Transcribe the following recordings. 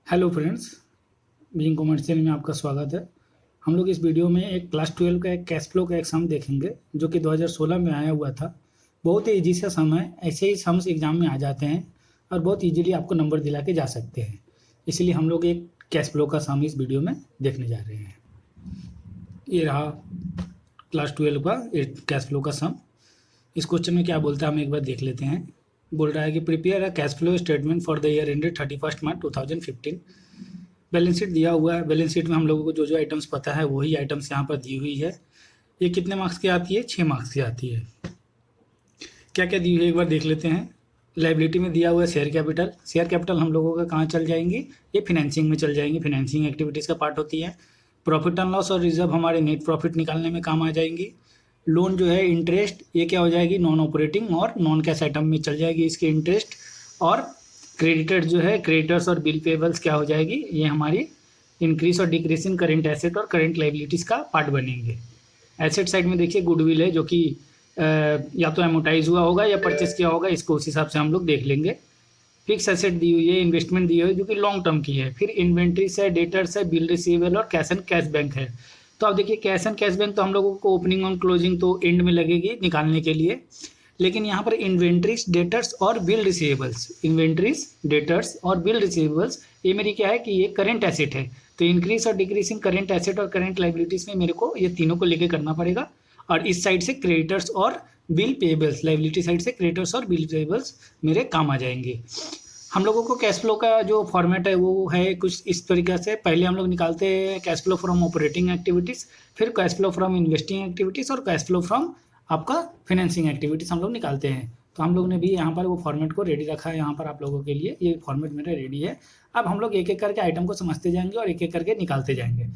Hello friends, being commercial में आपका स्वागत है। हम लोग इस वीडियो में एक क्लास 12 का एक कैश फ्लो का एक सम देखेंगे जो कि 2016 में आया हुआ था। बहुत ही ईजी सा सम है, ऐसे ही सम्स एग्जाम में आ जाते हैं और बहुत इजीली आपको नंबर दिला के जा सकते हैं। इसलिए हम लोग एक कैश फ्लो का सम इस वीडियो में देखने जा रहे हैं। ये रहा क्लास 12 का कैश फ्लो का सम। इस क्वेश्चन में क्या बोलता है हम एक बार देख लेते हैं। बोल रहा है कि prepare a cash flow statement for the year ended 31 March 2015। Balance sheet दिया हुआ है। बैलेंस शीट में हम लोगों को जो जो आइटम्स पता है वही आइटम्स यहाँ पर दी हुई है। ये कितने मार्क्स की आती है? 6 मार्क्स की आती है। क्या क्या दी हुई है एक बार देख लेते हैं। लाइबिलिटी में दिया हुआ है शेयर कैपिटल। शेयर कैपिटल हम लोगों का कहाँ चल जाएंगी? ये फिनेंसिंग में चल जाएंगी, फिनेंसिंग एक्टिविटीज़ का पार्ट होती है। प्रॉफिट एंड लॉस और रिजर्व हमारे नेट प्रॉफिट निकालने में काम आ जाएंगी। लोन जो है इंटरेस्ट, ये क्या हो जाएगी? नॉन ऑपरेटिंग और नॉन कैश आइटम में चल जाएगी इसके इंटरेस्ट। और क्रेडिटर जो है, क्रेडिटर्स और बिल पेबल्स क्या हो जाएगी? ये हमारी इंक्रीज और डिक्रीज इन करेंट एसेट और करेंट लाइबिलिटीज़ का पार्ट बनेंगे। एसेट साइड में देखिए गुडविल है जो कि या तो एमोटाइज हुआ होगा या परचेस किया होगा, इसको उस हिसाब से हम लोग देख लेंगे। फिक्स एसेट दी हुई है, इन्वेस्टमेंट दी हुई है जो कि लॉन्ग टर्म की है। फिर इन्वेंट्रीज है, डेटर्स है, बिल रिसीवेबल और कैश एंड कैश बैंक है। तो अब देखिए कैश एंड कैश बैंक तो हम लोगों को ओपनिंग और क्लोजिंग तो एंड में लगेगी निकालने के लिए, लेकिन यहाँ पर इन्वेंट्रीज, डेटर्स और बिल रिसीवेबल्स, इन्वेंट्रीज, डेटर्स और बिल रिसीवेबल्स, ये मेरी क्या है कि ये करंट एसेट है। तो इंक्रीज और डिक्रीज इन करंट एसेट और करंट लाइबिलिटीज में मेरे को ये तीनों को लेके करना पड़ेगा। और इस साइड से क्रेडिटर्स और बिल पेबल्स, लाइबिलिटी साइड से क्रेडिटर्स और बिल पेबल्स मेरे काम आ जाएंगे। हम लोगों को कैश फ्लो का जो फॉर्मेट है वो है कुछ इस तरीके से। पहले हम लोग निकालते हैं cash flow from operating activities, फिर cash flow from investing activities और कैश फ्लो फ्रॉम आपका फाइनेंसिंग एक्टिविटीज़ हम लोग निकालते हैं। तो हम लोग ने भी यहाँ पर वो फॉर्मेट को रेडी रखा है यहाँ पर आप लोगों के लिए। ये फॉर्मेट मेरा रेडी है। अब हम लोग एक एक करके आइटम को समझते जाएंगे और एक एक करके निकालते जाएंगे।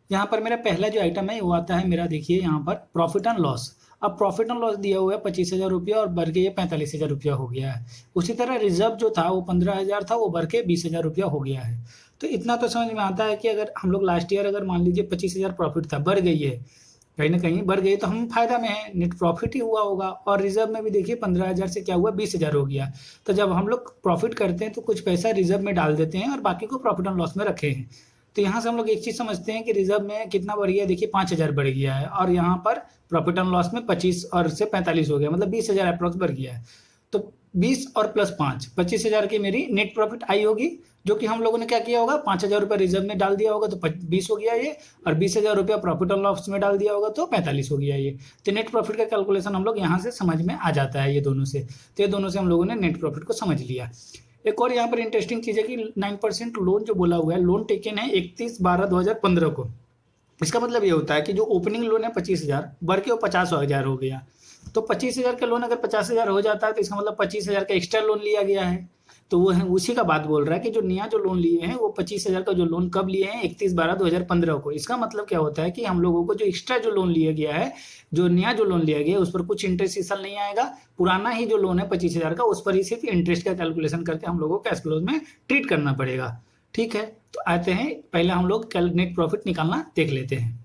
यहाँ पर मेरा पहला जो आइटम है वो आता है मेरा, देखिए यहाँ पर प्रॉफिट एंड लॉस। अब प्रॉफिट एंड लॉस दिया हुआ है 25,000 रुपया और बढ़ के ये 45,000 रुपया हो गया है। उसी तरह रिजर्व जो था वो 15,000 था, वो बढ़ के 20,000 रुपया हो गया है। तो इतना तो समझ में आता है कि अगर हम लोग लास्ट ईयर अगर मान लीजिए 25,000 प्रॉफिट था, बढ़ गई है, कहीं ना कहीं बढ़ गई, तो हम फायदा में है, नेट प्रॉफिट ही हुआ होगा। और रिजर्व में भी देखिए 15,000 से क्या हुआ? 20,000 हो गया। तो जब हम लोग प्रॉफिट करते हैं तो कुछ पैसा रिजर्व में डाल देते हैं और बाकी को प्रॉफिट एंड लॉस में रखे हैं। तो यहाँ से हम लोग एक चीज़ समझते हैं कि रिजर्व में कितना बढ़ गया? देखिए 5,000 बढ़ गया है और यहाँ पर प्रॉफिट एंड लॉस में 25 और से 45 हो गया, मतलब 20,000 अप्रॉक्स बढ़ गया है। तो 20 और प्लस 5, 25,000 की मेरी नेट प्रॉफिट आई होगी, जो कि हम लोगों ने क्या किया होगा? 5,000 रुपये रिजर्व में डाल दिया होगा तो 20 हो गया ये, और 20,000 रुपया प्रॉफिट एंड लॉस में डाल दिया होगा तो 45 हो गया ये। तो नेट प्रॉफिट का कैलकुलेशन हम लोग यहाँ से समझ में आ जाता है ये दोनों से। तो ये दोनों से हम लोगों ने नेट प्रॉफिट को समझ लिया। एक और यहाँ पर इंटरेस्टिंग चीज़ है कि 9% लोन जो बोला हुआ है, लोन टेकन है 31/12/2015 को। इसका मतलब ये होता है कि जो ओपनिंग लोन है 25,000 बढ़ के वो 50,000 हो गया। तो 25,000 का लोन अगर 50,000 हो जाता है तो इसका मतलब 25,000 का एक्स्ट्रा लोन लिया गया है। तो वो है उसी का बात बोल रहा है कि जो नया जो लोन लिए हैं वो 25,000 का जो लोन कब लिए हैं? 31/12/2015 को। इसका मतलब क्या होता है कि हम लोगों को जो एक्स्ट्रा जो लोन लिया गया है, जो नया जो लोन लिया गया है, उस पर कुछ इंटरेस्ट इस साल नहीं आएगा। पुराना ही जो लोन है 25,000 का, उस पर ही सिर्फ इंटरेस्ट का कैलकुलेशन करके हम लोगों को कैश फ्लो में ट्रीट करना पड़ेगा। ठीक है, तो आते हैं पहले हम लोग नेट प्रॉफिट निकालना देख लेते हैं।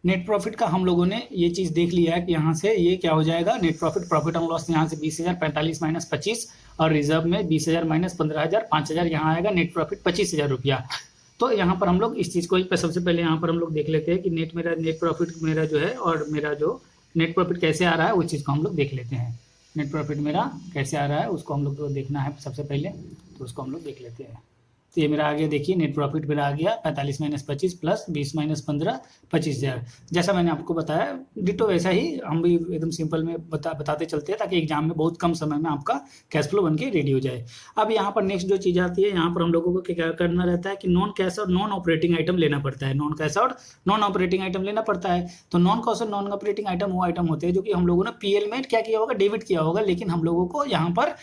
नेट प्रॉफिट का हम लोगों ने ये चीज़ देख लिया है कि यहाँ से ये क्या हो जाएगा? Net profit, profit and loss यहाँ से 20,000, 45 माइनस 25, और रिजर्व में 20,000 माइनस 15,000, 5,000 यहाँ आएगा। नेट प्रॉफिट 25,000 रुपया। तो यहाँ पर हम लोग इस चीज़ को सबसे पहले यहाँ पर हम लोग देख लेते हैं कि नेट प्रॉफिट मेरा जो है और मेरा जो नेट प्रॉफिट कैसे आ रहा है उस चीज़ को हम लोग देख लेते हैं। नेट प्रॉफिट मेरा कैसे आ रहा है उसको हम लोग को देखना है सबसे पहले, तो उसको हम लोग देख लेते हैं। तो ये मेरा आ गया, देखिए नेट प्रॉफिट मेरा आ गया 45 माइनस 25 प्लस 20 माइनस 15, 25,000। जैसा मैंने आपको बताया डिटो वैसा ही हम भी एकदम सिंपल में बताते चलते हैं, ताकि एग्जाम में बहुत कम समय में आपका कैश फ्लो बन के रेडी हो जाए। अब यहाँ पर नेक्स्ट जो चीज़ आती है, यहाँ पर हम लोगों को क्या करना रहता है कि नॉन कैश और नॉन ऑपरेटिंग आइटम लेना पड़ता है। नॉन कैश और नॉन ऑपरेटिंग आइटम लेना पड़ता है। तो नॉन कैश और नॉन ऑपरेटिंग आइटम वो आइटम होते हैं जो कि हम लोगों ने पीएल में क्या किया होगा? डेबिट किया होगा, लेकिन हम लोगों को यहाँ पर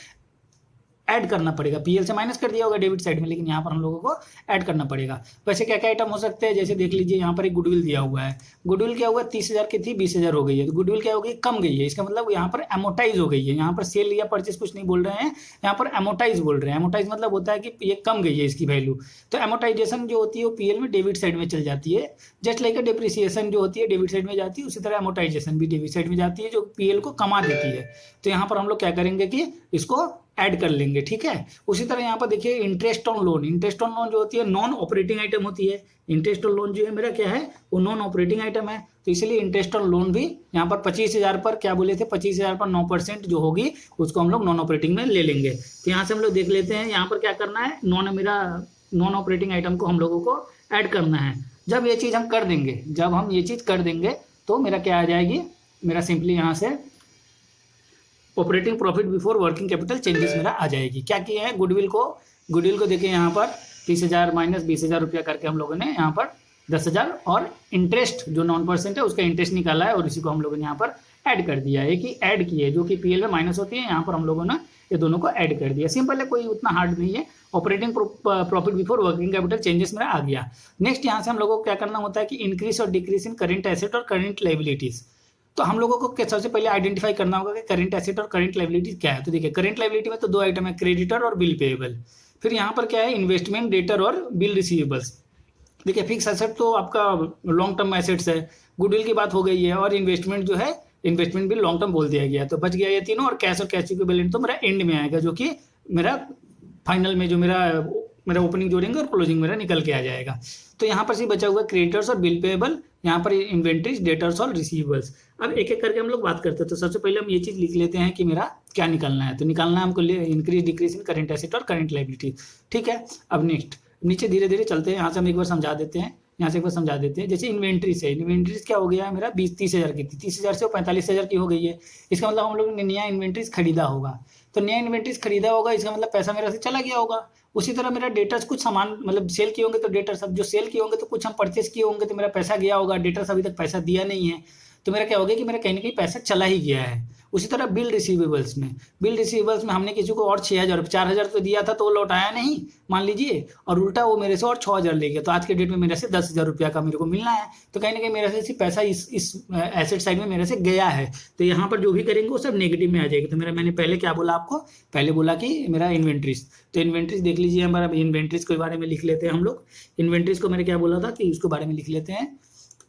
ऐड करना पड़ेगा। पीएल से माइनस कर दिया होगा डेबिट साइड में, लेकिन यहाँ पर हम लोगों को ऐड करना पड़ेगा। वैसे क्या क्या आइटम हो सकते हैं? जैसे देख लीजिए यहाँ पर एक गुडविल दिया हुआ है। गुडविल क्या हुआ? 30,000 की थी, 20,000 हो गई है। तो गुडविल क्या हो गई? कम गई है। इसका मतलब यहाँ पर एमोटाइज हो गई है। यहाँ पर सेल या परचेज कुछ नहीं बोल रहे हैं, यहाँ पर एमोटाइज बोल रहे हैं। एमोटाइज मतलब होता है कि ये कम गई है इसकी वैल्यू। तो एमोटाइजेशन जो होती है वो पीएल में डेबिट साइड में चल जाती है। जस्ट लाइक डिप्रिसिएशन जो होती है डेबिट साइड में जाती है, उसी तरह एमोटाइजेशन भी डेबिट साइड में जाती है, जो पीएल को कमा देती है। तो यहाँ पर हम लोग क्या करेंगे कि इसको ऐड कर लेंगे, ठीक है। उसी तरह यहाँ पर देखिए interest on loan, interest on loan जो होती है नॉन ऑपरेटिंग आइटम होती है। इंटरेस्ट ऑन लोन जो है मेरा क्या है, वो नॉन ऑपरेटिंग आइटम है, तो इसलिए इंटरेस्ट ऑन लोन भी यहाँ पर 25,000 पर क्या बोले थे, 25,000 पर 9% जो होगी उसको हम लोग नॉन ऑपरेटिंग में ले लेंगे। तो यहाँ से हम लोग देख लेते हैं यहाँ पर क्या करना है, नॉन ऑपरेटिंग आइटम को हम लोगों को ऐड करना है। जब ये चीज़ हम कर देंगे, जब हम ये चीज़ कर देंगे तो मेरा क्या आ जाएगी, मेरा सिंपली यहाँ से operating profit before working capital changes मेरा आ जाएगी। क्या किया है, गुडविल को देखिए यहाँ पर 30,000 माइनस 20,000 रुपया करके हम लोगों ने यहाँ पर 10,000 और इंटरेस्ट जो 9% है उसका इंटरेस्ट निकाला है और इसी को हम लोगों ने यहाँ पर ऐड कर दिया है कि ऐड किए जो कि पीएल में माइनस होती है, यहाँ पर हम लोगों ने ये दोनों को ऐड कर दिया। सिंपल है, कोई उतना हार्ड नहीं है। Operating profit before working capital changes मेरा आ गया। नेक्स्ट यहाँ से हम लोगों को क्या करना होता है कि इंक्रीज और डिक्रीज इन करेंट एसेट और करेंट लायबिलिटीज। तो हम लोगों को सबसे पहले आइडेंटिफाई करना होगा कि करंट एसेट और करंट लायबिलिटी क्या है। तो देखिए करंट लायबिलिटी में तो दो आइटम है, क्रेडिटर और बिल पेएबल। फिर यहाँ पर क्या है, इन्वेस्टमेंट डेटर और बिल रिसीवेबल्स। देखिए फिक्स एसेट तो आपका लॉन्ग टर्म एसेट्स है, गुडविल की बात हो गई है, और इन्वेस्टमेंट जो है इन्वेस्टमेंट भी लॉन्ग टर्म बोल दिया गया है, तो बच गया ये तीनों। और कैश इक्विवेलेंट तो मेरा एंड में आएगा, जो कि मेरा फाइनल में जो मेरा ओपनिंग जोड़ेंगे और क्लोजिंग मेरा निकल के आ जाएगा। तो यहाँ पर से बचा हुआ क्रेडिटर्स और बिल पेएबल, यहाँ पर इन्वेंट्रीज, डेटर्स और रिसीवेबल्स। अब एक एक करके हम लोग बात करते हैं। तो सबसे पहले हम ये चीज़ लिख लेते हैं कि मेरा क्या निकालना है। तो निकालना है हमको increase decrease in current asset और करंट लायबिलिटी, ठीक है। अब नेक्स्ट नीचे धीरे धीरे चलते हैं, यहाँ से हम एक बार समझा देते हैं, यहाँ से एक बार समझा देते हैं। जैसे इन्वेंट्रीज है, इन्वेंट्रीज क्या हो गया है मेरा 30,000 की थी, 30,000 से वो 45,000 की हो गई है। इसका मतलब हम लोग ने नया इन्वेंट्रीज खरीदा होगा, तो नया इन्वेंट्रीज खरीदा होगा, इसका मतलब पैसा मेरा से चला गया होगा। उसी तरह मेरा डेटर्स कुछ सामान मतलब सेल किए होंगे, तो डेटर्स अब जो सेल किए होंगे तो कुछ हम परचेस किए होंगे, तो मेरा पैसा गया होगा। डेटर्स अभी तक पैसा दिया नहीं है, तो मेरा क्या हो गया कि मेरा कहीं ना कहीं पैसा चला ही गया है। उसी तरह बिल रिसीवेबल्स में हमने किसी को और 6,000 4,000 तो दिया था, तो वो लौटाया नहीं मान लीजिए, और उल्टा वो मेरे से और 6,000 ले गया। तो आज के डेट में मेरे से 10,000 रुपया का मेरे को मिलना है, तो कहीं ना कहीं मेरे से पैसा इस एसेट साइड में मेरे से गया है। तो यहाँ पर जो भी करेंगे वो सब नेगेटिव में आ जाएगी। तो मैंने पहले क्या बोला आपको, पहले बोला कि मेरा इन्वेंट्रीज, तो इन्वेंट्रीज देख लीजिए, हमारा इन्वेंट्रीज के बारे में लिख लेते हैं हम लोग। इन्वेंट्रीज को मैंने क्या बोला था कि उसके बारे में लिख लेते हैं।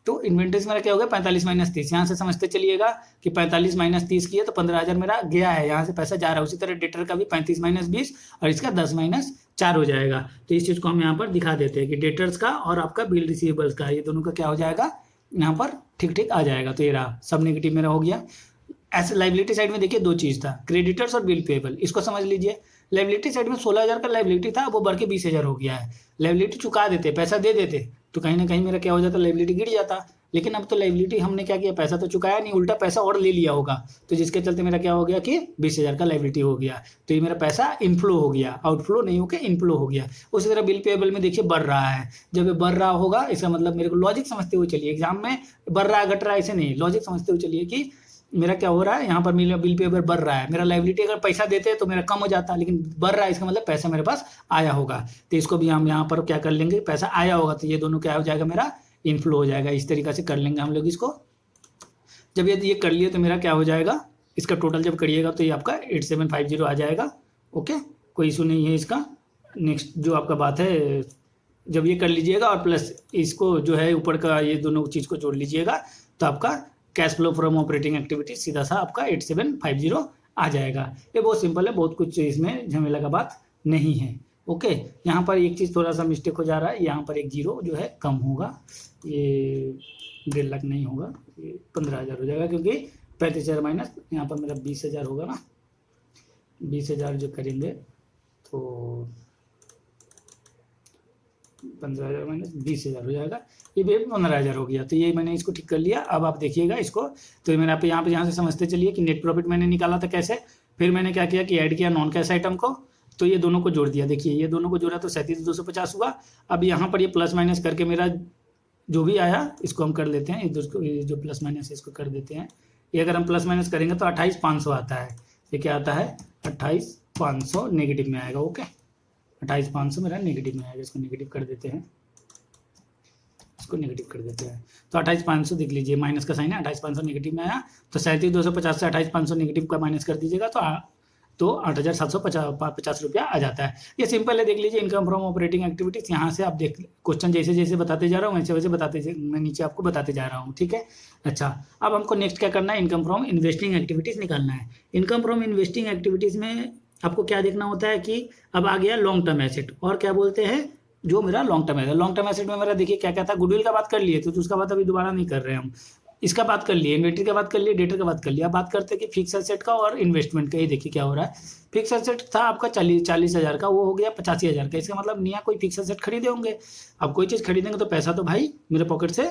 तो इन्वेंट्रीज मेरा क्या हो गया 45 माइनस 30, यहाँ से समझते चलिएगा कि 45 माइनस 30 किया तो 15,000 मेरा गया है, यहाँ से पैसा जा रहा है। उसी तरह डेटर का भी 35 माइनस 20 और इसका 10 माइनस 4 हो जाएगा। तो इस चीज़ को हम यहाँ पर दिखा देते हैं कि डेटर्स का और आपका बिल रिसीवेबल्स का, ये दोनों का क्या हो जाएगा यहाँ पर ठीक ठीक आ जाएगा। तो ये रहा, सब नेगेटिव मेरा हो गया। ऐसे लाइबिलिटी साइड में देखिए दो चीज़ था, क्रेडिटर्स और बिल पेएबल। इसको समझ लीजिए, लाइबिलिटी साइड में 16,000 का लाइबिलिटी था, वो बढ़ के 20,000 हो गया है। लाइबिलिटी चुका देते, पैसा दे देते, तो कहीं ना कहीं मेरा क्या हो जाता, लाइबिलिटी गिर जाता। लेकिन अब तो लाइबिलिटी हमने क्या किया, पैसा तो चुकाया नहीं, उल्टा पैसा और ले लिया होगा, तो जिसके चलते मेरा क्या हो गया कि 20,000 का लाइबिलिटी हो गया। तो ये मेरा पैसा इनफ्लो हो गया, आउटफ्लो नहीं होकर इनफ्लो हो गया। उसी तरह बिल पेएबल में देखिए बढ़ रहा है, जब ये बढ़ रहा होगा इसका मतलब मेरे को लॉजिक समझते हुए चलिए, एग्जाम में बढ़ रहा है घट रहा है ऐसे नहीं, लॉजिक समझते हुए चलिए कि मेरा क्या हो रहा है, यहाँ पर मेरा बिल पेएबल बढ़ रहा है, मेरा लाइबिलिटी अगर पैसा देते तो मेरा कम हो जाता, लेकिन बढ़ रहा है इसका मतलब पैसा मेरे पास आया होगा। तो इसको भी हम यहाँ पर क्या कर लेंगे, पैसा आया होगा, तो ये दोनों क्या हो जाएगा, मेरा इनफ्लो हो जाएगा। इस तरीके से कर लेंगे हम लोग इसको। जब ये कर लिए तो मेरा क्या हो जाएगा, इसका टोटल जब करिएगा तो ये आपका 8750 आ जाएगा। ओके, कोई इशू नहीं है इसका। नेक्स्ट जो आपका बात है, जब ये कर लीजिएगा और प्लस इसको जो है ऊपर का ये दोनों चीज़ को जोड़ लीजिएगा, तो आपका cash flow from operating activity सीधा सा आपका 8750 आ जाएगा। ये बहुत सिंपल है, बहुत कुछ इसमें झमेला का बात नहीं है। ओके, यहाँ पर एक चीज़ थोड़ा सा मिस्टेक हो जा रहा है, यहाँ पर एक जीरो जो है कम होगा, ये 1.5 लाख नहीं होगा, ये 15,000 हो जाएगा, क्योंकि 35,000 माइनस यहाँ पर मेरा 20,000 होगा ना, 20,000 जो करेंगे तो 15,000 माइनस 20,000 हो जाएगा, ये भी 15,000 हो गया। तो ये मैंने इसको ठीक कर लिया। अब आप देखिएगा इसको, तो मैंने आप यहाँ से समझते चलिए कि नेट प्रॉफिट मैंने निकाला था कैसे, फिर मैंने क्या किया कि ऐड किया नॉन कैश आइटम को, तो ये दोनों को जोड़ दिया। देखिए ये दोनों को जोड़ा तो 37,250 हुआ। अब यहाँ पर ये प्लस माइनस करके मेरा जो भी आया इसको हम कर लेते हैं, ये जो प्लस माइनस इसको कर देते हैं। ये अगर हम प्लस माइनस करेंगे तो 28,500 आता है। ये क्या आता है, 28,500 नेगेटिव में आएगा। ओके, 28,500 मेरा नेगेटिव में आएगा, इसको नेगेटिव कर देते हैं, इसको नेगेटिव कर देते हैं। तो 28,500 देख लीजिए, माइनस का साइन है, 28,500 नेगेटिव में आया, तो 37,250 से 28,500 नेगेटिव का माइनस कर दीजिएगा तो 8,750 रुपया आ जाता है। ये सिंपल है, देख लीजिए इनकम फ्रॉम ऑपरेटिंग एक्टिविटीज। यहाँ से आप देख क्वेश्चन जैसे जैसे बताते जा रहा हूँ वैसे वैसे मैं नीचे आपको बताते जा रहा हूँ, ठीक है। अच्छा, अब हमको नेक्स्ट क्या करना है, इनकम फ्रॉम इन्वेस्टिंग एक्टिविटीज़ निकालना है। इनकम फ्रॉम इन्वेस्टिंग एक्टिविटीज़ में आपको क्या देखना होता है कि अब आ गया लॉन्ग टर्म एसेट, और क्या बोलते हैं जो मेरा long term asset. Long term asset में मेरा देखिए क्या क्या था, गुडविल का बात कर लिए तो उसका बात अभी दोबारा नहीं कर रहे हैं हम। इसका बात कर लिए, इन्वेंट्री का बात कर लिए, डेटर का बात कर लिया। अब बात करते हैं कि फिक्स एसेट का और इन्वेस्टमेंट का। ये देखिए क्या हो रहा है, फिक्स एसेट था आपका 40,000 का, वो हो गया 85,000 का। इसका मतलब नया कोई फिक्स एसेट खरीदे होंगे। अब कोई चीज़ खरीदेंगे तो पैसा तो भाई मेरे पॉकेट से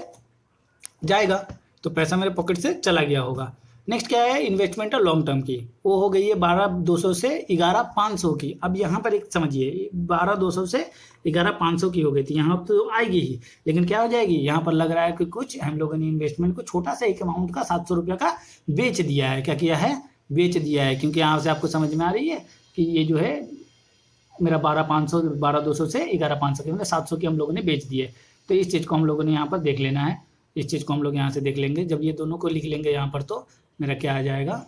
जाएगा, तो पैसा मेरे पॉकेट से चला गया होगा। नेक्स्ट क्या है, इन्वेस्टमेंट है लॉन्ग टर्म की, वो हो गई है 12,200 से 11,500 की। अब यहाँ पर एक समझिए, 12,200 से 11,500 की हो गई थी, यहाँ तो आएगी ही, लेकिन क्या हो जाएगी, यहाँ पर लग रहा है कि कुछ हम लोगों ने इन्वेस्टमेंट को छोटा सा एक अमाउंट का 700 रुपये का बेच दिया है। क्या किया है, बेच दिया है, क्योंकि यहाँ से आपको समझ में आ रही है कि ये जो है मेरा 12,200 से 11,500 के, मतलब 700 की हम लोगों ने बेच दिए। तो इस चीज़ को हम लोगों ने यहाँ पर देख लेना है, इस चीज़ को हम लोग यहाँ से देख लेंगे। जब ये दोनों को लिख लेंगे यहाँ पर, तो मेरा क्या आ जाएगा,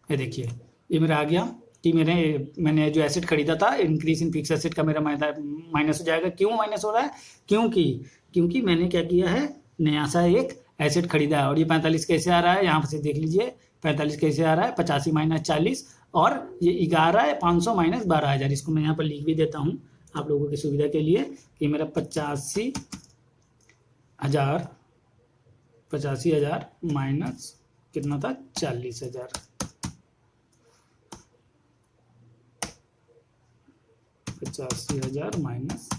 ये देखिए ये मेरा आ गया कि मैंने जो एसेट खरीदा था, इंक्रीज इन फिक्स एसेट का मेरा माइनस हो जाएगा। क्यों माइनस हो रहा है, क्योंकि मैंने क्या किया है, नया सा एक एसेट खरीदा है। और ये 45 कैसे आ रहा है, यहाँ से देख लीजिए 45 कैसे आ रहा है, 85 माइनस 40, और ये 11,500 माइनस 12,000। इसको मैं यहाँ पर लिख भी देता हूँ आप लोगों की सुविधा के लिए कि मेरा 85,000 माइनस कितना था, 40,000। 85,000 माइनस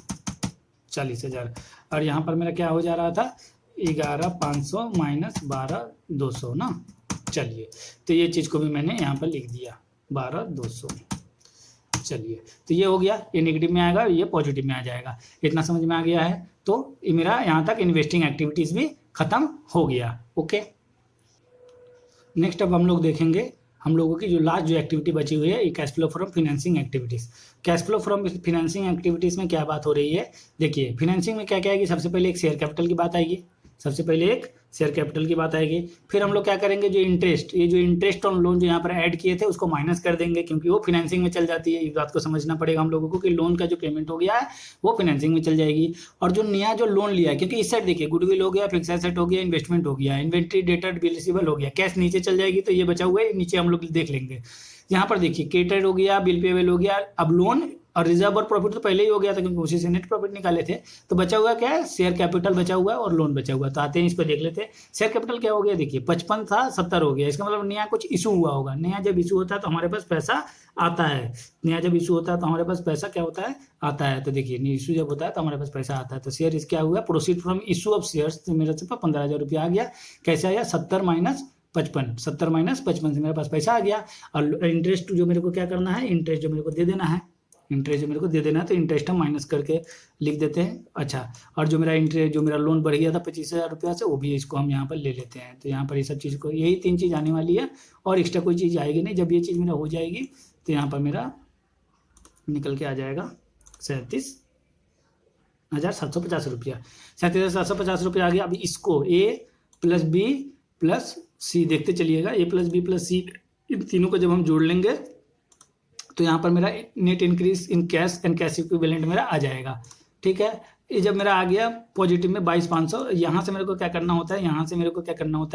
40,000, और यहाँ पर मेरा क्या हो जा रहा था, 11,500 माइनस 12,200 ना। चलिए, तो ये चीज़ को भी मैंने यहाँ पर लिख दिया 12,200। चलिए, तो ये हो गया, ये नेगेटिव में आएगा, ये पॉजिटिव में आ जाएगा। इतना समझ में आ गया है, तो ये मेरा यहाँ तक इन्वेस्टिंग एक्टिविटीज़ भी खत्म हो गया। ओके, नेक्स्ट अब हम लोग देखेंगे हम लोगों की जो लास्ट जो एक्टिविटी बची हुई है, ये cash flow from financing activities. Cash flow from financing activities में क्या बात हो रही है, देखिए फिनेंसिंग में क्या क्या आएगी, सबसे पहले एक शेयर कैपिटल की बात आएगी, सबसे पहले एक शेयर कैपिटल की बात आएगी। फिर हम लोग क्या करेंगे, जो इंटरेस्ट, ये जो इंटरेस्ट ऑन लोन जो यहाँ पर ऐड किए थे उसको माइनस कर देंगे, क्योंकि वो फिनेंसिंग में चल जाती है। इस बात को समझना पड़ेगा हम लोगों को कि लोन का जो पेमेंट हो गया है वो फिनेंसिंग में चल जाएगी। और जो नया जो लोन लिया है, क्योंकि इस साइड देखिए गुडविल हो गया, फिक्स एसेट हो गया, इन्वेस्टमेंट हो गया, इन्वेंट्री, डेटर, बिल रिसीवेबल हो गया, कैश नीचे चल जाएगी, तो ये बचा हुआ है नीचे हम लोग देख लेंगे। यहाँ पर देखिए क्रेडिट हो गया, बिल पेबल हो गया, अब लोन और रिजर्व और प्रॉफिट तो पहले ही हो गया था, क्योंकि उसी से नेट प्रॉफिट निकाले थे। तो बचा हुआ क्या है, शेयर कैपिटल बचा हुआ है और लोन बचा हुआ है। तो आते हैं इस पर देख लेते हैं। शेयर कैपिटल क्या हो गया, देखिए 55 था 70 हो गया। इसका मतलब नया कुछ इशू हुआ होगा। नया जब इशू होता है तो हमारे पास पैसा आता है, नया जब इशू होता है तो हमारे पास पैसा क्या होता है, आता है। तो देखिए इशू जब होता है तो हमारे पास पैसा आता है। तो शेयर क्या हुआ, proceed from issue of shares, तो मेरे से 15,000 रुपया आ गया। कैसे आया, 70 माइनस 55 से मेरे पास पैसा आ गया। और इंटरेस्ट जो मेरे को क्या करना है, इंटरेस्ट जो मेरे को दे देना है, तो इंटरेस्ट हम माइनस करके लिख देते हैं। अच्छा, और जो मेरा इंटरेस्ट, जो मेरा लोन बढ़ गया था 25,000 रुपया से, वो भी इसको हम यहाँ पर ले लेते हैं। तो यहाँ पर ये सब चीज़ को, यही 3 चीज़ आने वाली है और एक्स्ट्रा कोई चीज़ आएगी नहीं। जब ये चीज़ मेरा हो जाएगी तो यहाँ पर मेरा निकल के आ जाएगा 37,750 रुपया। 37,750 रुपया आ गया। अभी इसको A plus B plus C देखते चलिएगा, A plus B plus C, इन तीनों को जब हम जोड़ लेंगे तो यहाँ पर मेरा net increase in cash and cash equivalent मेरा आ जाएगा। ठीक है, ये जब मेरा आ गया पॉजिटिव में 22,500, यहाँ से मेरे को क्या करना होता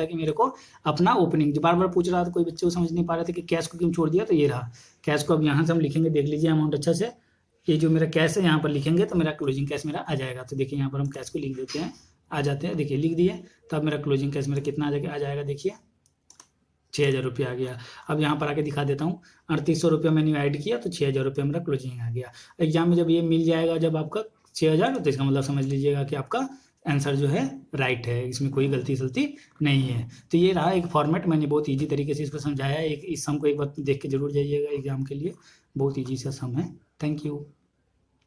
है, कि मेरे को अपना ओपनिंग, जो बार बार पूछ रहा था, कोई बच्चे को समझ नहीं पा रहे थे कि कैश को क्यों छोड़ दिया, तो ये रहा कैश को। अब यहाँ से हम लिखेंगे, देख लीजिए अमाउंट अच्छा से, ये जो मेरा कैश है यहाँ पर लिखेंगे तो मेरा क्लोजिंग कैश मेरा आ जाएगा। तो देखिए यहाँ पर हम कैश को लिख देते हैं, आ जाते हैं, देखिए लिख दिए। तो अब मेरा क्लोजिंग कैश मेरा कितना आ जाएगा, देखिए 6,000 रुपया आ गया। अब यहाँ पर आके दिखा देता हूँ, 3,800 रुपया मैंने ऐड किया तो 6,000 रुपया मेरा क्लोजिंग आ गया। एग्जाम में जब ये मिल जाएगा, जब आपका 6,000, तो इसका मतलब समझ लीजिएगा कि आपका आंसर जो है राइट है, इसमें कोई गलती सलती नहीं है। तो ये रहा एक फॉर्मेट, मैंने बहुत ईजी तरीके से इसको समझाया है। इस सम को एक बार देख के जरूर जाइएगा एग्जाम के लिए, बहुत ईजी सा सम है। Thank you.